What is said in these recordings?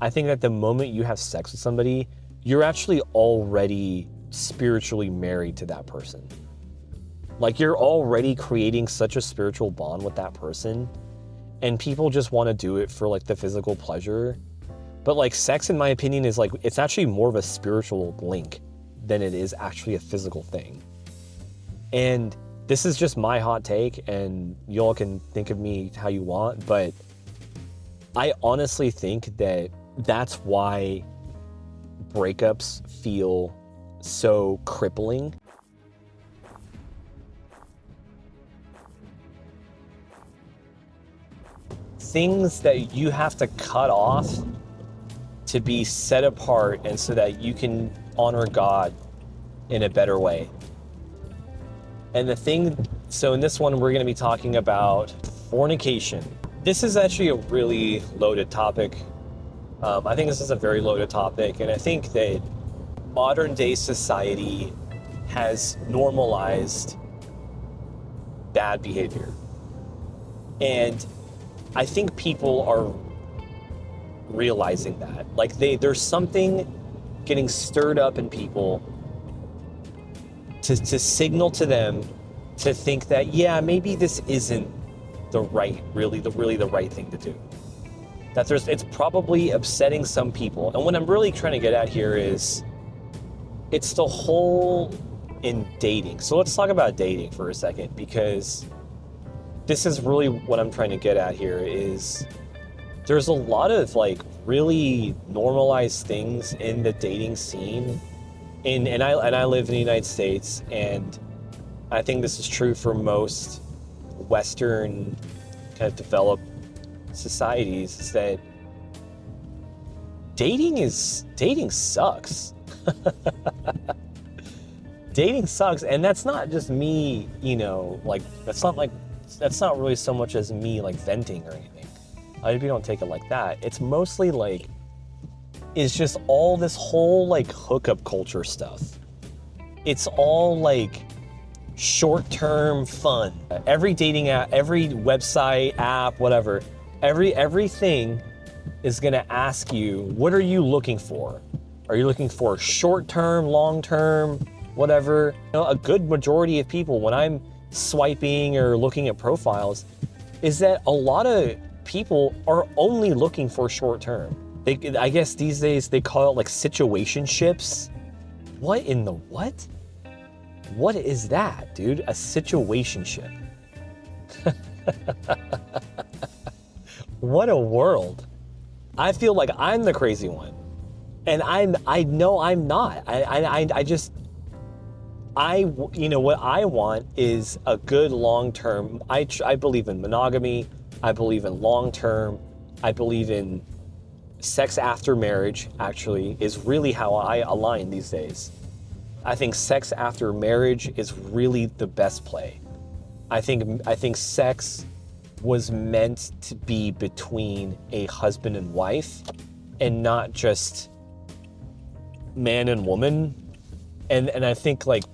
I think that the moment you have sex with somebody, you're actually already spiritually married to that person. Like, you're already creating such a spiritual bond with that person, and people just want to do it for like the physical pleasure. But like, sex, in my opinion, is like, it's actually more of a spiritual link than it is actually a physical thing. And this is just my hot take, and y'all can think of me how you want, but I honestly think that that's why breakups feel so crippling. Things that you have to cut off to be set apart, and so that you can honor God in a better way. And so in this one, we're going to be talking about fornication. This is actually a really loaded topic. I think this is a very loaded topic, and I think that modern day society has normalized bad behavior. And I think people are realizing that. Like, there's something getting stirred up in people to signal to them to think that, yeah, maybe this isn't really the right thing to do. That it's probably upsetting some people. And what I'm really trying to get at here is, it's the whole in dating. So let's talk about dating for a second, because this is really what I'm trying to get at here. Is there's a lot of like really normalized things in the dating scene. And I live in the United States, and I think this is true for most Western kind of developed societies, is that dating sucks. Dating sucks, and that's not just me, like, that's not really so much as me like venting or anything. I hope you don't take it like that. It's mostly like, it's just all this whole like hookup culture stuff. It's all like short-term fun. Every dating app, every website, app, whatever, everything is gonna ask you, what are you looking for? Are you looking for short-term, long-term, whatever? A good majority of people, when I'm swiping or looking at profiles, is that a lot of people are only looking for short-term. I guess these days they call it like situationships. What in the what? What is that, dude? A situationship. What a world. I feel like I'm the crazy one. And I know I'm not. What I want is a good long-term. I believe in monogamy. I believe in long-term. I believe in sex after marriage, actually, is really how I align these days. I think sex after marriage is really the best play. I think sex was meant to be between a husband and wife, and not just man and woman. And I think like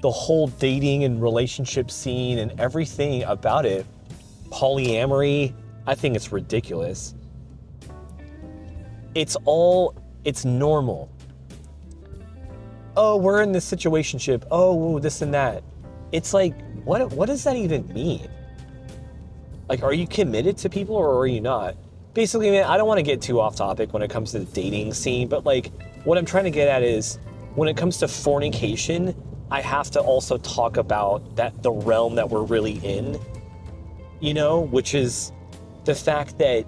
the whole dating and relationship scene and everything about it, polyamory, I think it's ridiculous. It's normal. Oh, we're in this situationship. Oh, this and that. It's like, what does that even mean? Like, are you committed to people or are you not? Basically, man, I don't want to get too off topic when it comes to the dating scene, but like, what I'm trying to get at is, when it comes to fornication, I have to also talk about the realm that we're really in, which is the fact that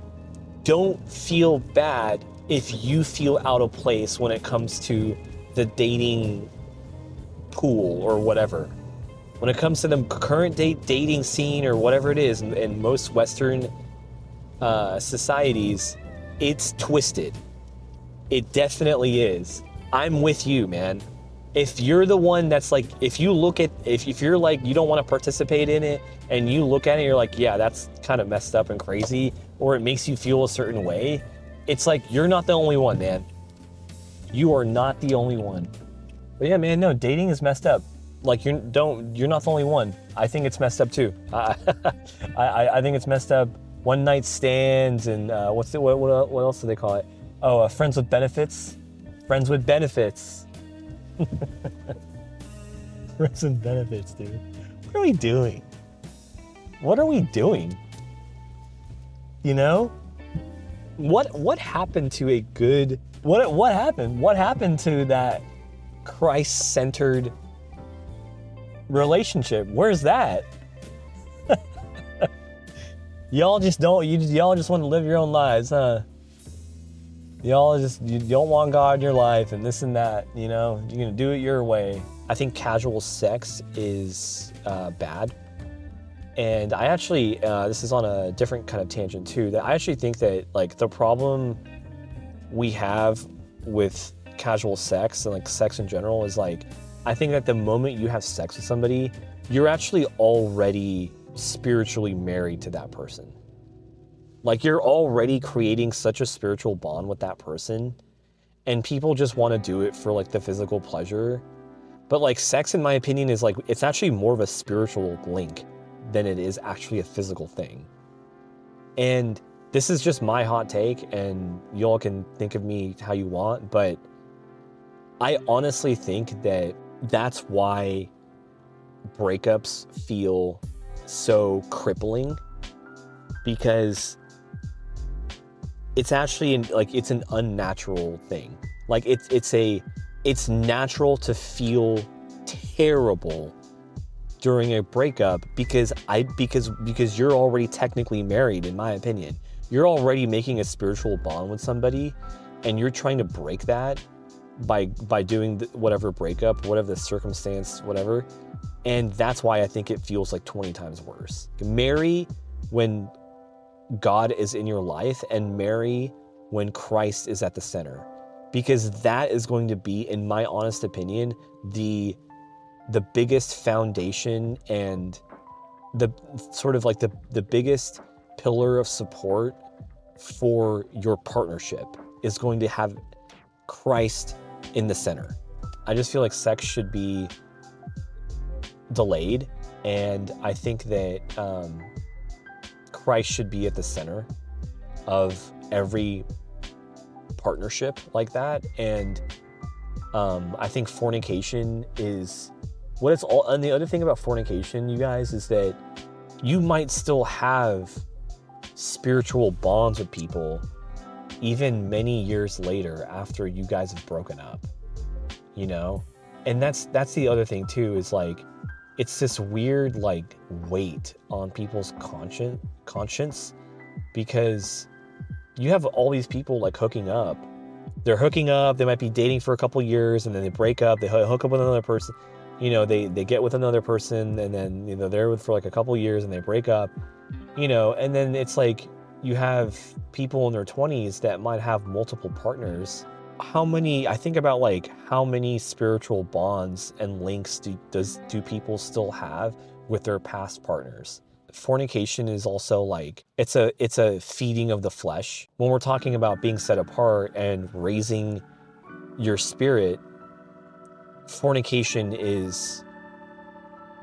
don't feel bad if you feel out of place when it comes to the dating pool or whatever. When it comes to the current dating scene or whatever it is in most Western societies, it's twisted. It definitely is. I'm with you, man. If you're the one that's like, if you're like, you don't want to participate in it, and you look at it, you're like, yeah, that's kind of messed up and crazy, or it makes you feel a certain way, it's like, you're not the only one, man. You are not the only one. But yeah, man, no, dating is messed up. Like, you're not the only one. I think it's messed up too. I think it's messed up one night stands and what else do they call it? Oh, friends with benefits. Friends with benefits. Friends with benefits, dude. What are we doing? What are we doing? You know? What happened to a good what happened? What happened to that Christ-centered relationship? Where's that? Y'all just want to live your own lives, huh? You don't want God in your life and this and that, you know? You're gonna do it your way. I think casual sex is bad. And I actually, this is on a different kind of tangent too, that I actually think that like the problem we have with casual sex and like sex in general is like, I think that the moment you have sex with somebody, you're actually already spiritually married to that person. Like you're already creating such a spiritual bond with that person, and people just want to do it for like the physical pleasure. But like sex, in my opinion, is like, it's actually more of a spiritual link than it is actually a physical thing. And this is just my hot take, and y'all can think of me how you want, but I honestly think that that's why breakups feel so crippling, because it's actually it's an unnatural thing. Like it's natural to feel terrible during a breakup because you're already technically married, in my opinion. You're already making a spiritual bond with somebody, and you're trying to break that by doing whatever breakup, whatever the circumstance, whatever. And that's why I think it feels like 20 times worse. Marry when God is in your life, and marry when Christ is at the center, because that is going to be, in my honest opinion, the biggest foundation and the sort of like the biggest pillar of support for your partnership is going to have Christ in the center. I just feel like sex should be delayed, and I think that Christ should be at the center of every partnership like that. And I think fornication is what it's all. And the other thing about fornication, you guys, is that you might still have spiritual bonds with people even many years later after you guys have broken up, you know? And that's the other thing too, is like, it's this weird like weight on people's conscience, because you have all these people like hooking up. They're hooking up, they might be dating for a couple years, and then they break up, they hook up with another person, you know, they get with another person, and then, you know, they're with for like a couple years and they break up, you know, and then it's like you have people in their 20s that might have multiple partners. I think about like how many spiritual bonds and links do people still have with their past partners? Fornication is also like, it's a feeding of the flesh. When we're talking about being set apart and raising your spirit, fornication is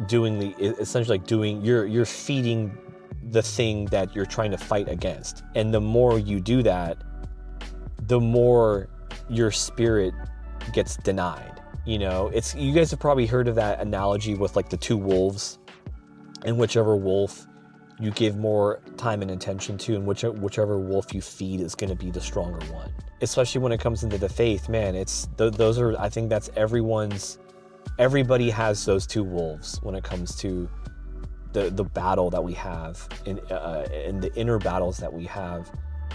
essentially like you're feeding the thing that you're trying to fight against. And the more you do that, the more your spirit gets denied. You know, you guys have probably heard of that analogy with like the two wolves, and whichever wolf you give more time and attention to, and whichever wolf you feed is going to be the stronger one. Especially when it comes into the faith, man, I think that's everybody has those two wolves when it comes to the battle that we have in the inner battles that we have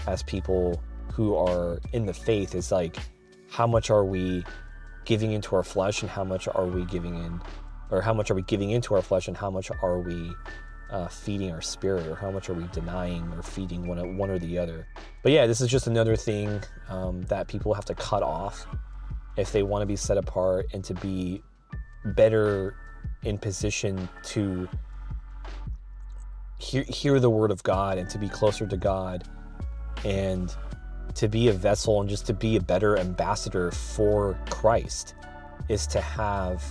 as people who are in the faith. Is like, how much are we giving into our flesh, and how much are we giving into our flesh, and how much are we feeding our spirit, or how much are we denying or feeding one or the other? But yeah, this is just another thing that people have to cut off if they want to be set apart and to be better in position to hear the word of God, and to be closer to God, and to be a vessel, and just to be a better ambassador for Christ, is to have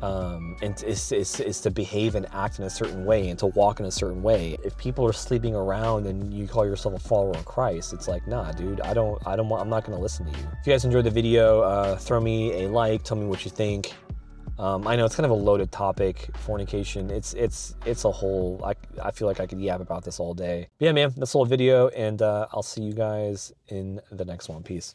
and is to behave and act in a certain way and to walk in a certain way. If people are sleeping around and you call yourself a follower of Christ, it's like, nah, dude, I'm not gonna listen to you. If you guys enjoyed the video, throw me a like, tell me what you think. I know it's kind of a loaded topic, fornication. It's a whole, I feel like I could yap about this all day. But yeah, man, that's the whole video, and I'll see you guys in the next one. Peace.